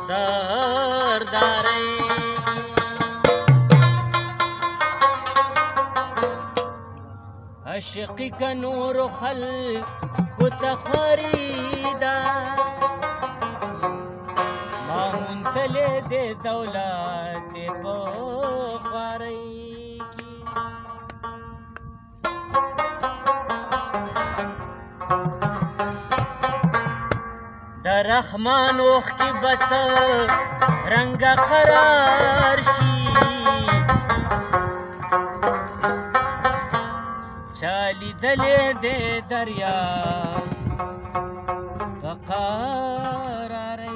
سرداري عشقی که نور خلقو ته خریدا ما منتلی دی دولت دی په خوارۍ کې د رحمان اوښ کې بس رنګه قرار شي چالی دلی دی دریا فقراری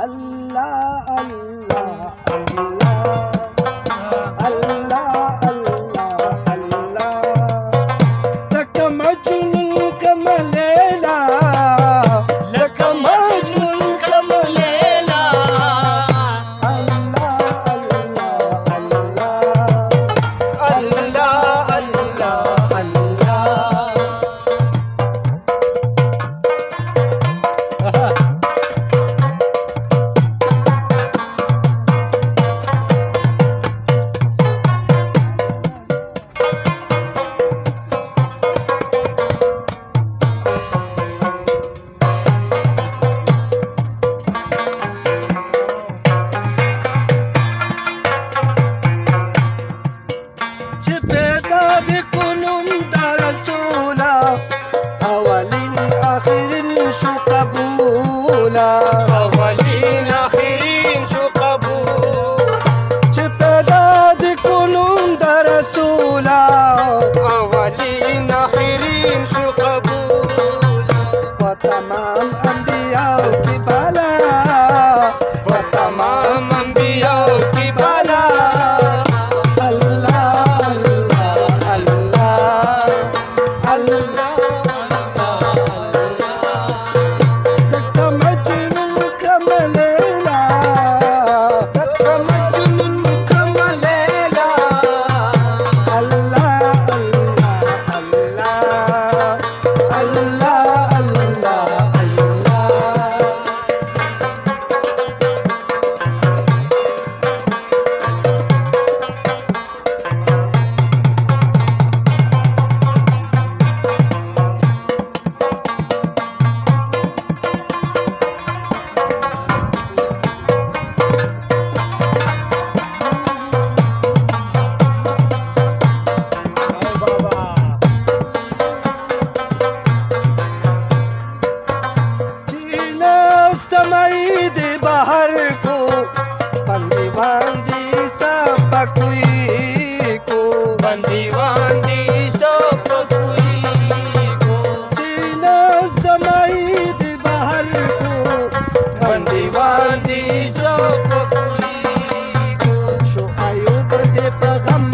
الله الله الله الله الله الله لك مجنون كما ليلى لك مجنون كما ليلى الله الله الله الله الله اولین آخرین شو قبول چې پیدا د کلون د رسولا اولین آخرین شو قبول و تمام انبیاء کی بالا و تمام انبیاء کی بالا اللہ اللہ اللہ اللہ बाहर को बंदी बांदी सब कोई को बंदी बांदी सब कोई को जीना जमाईद बाहर को बंदी बांदी सब कोई को शो आयुब दे पैगम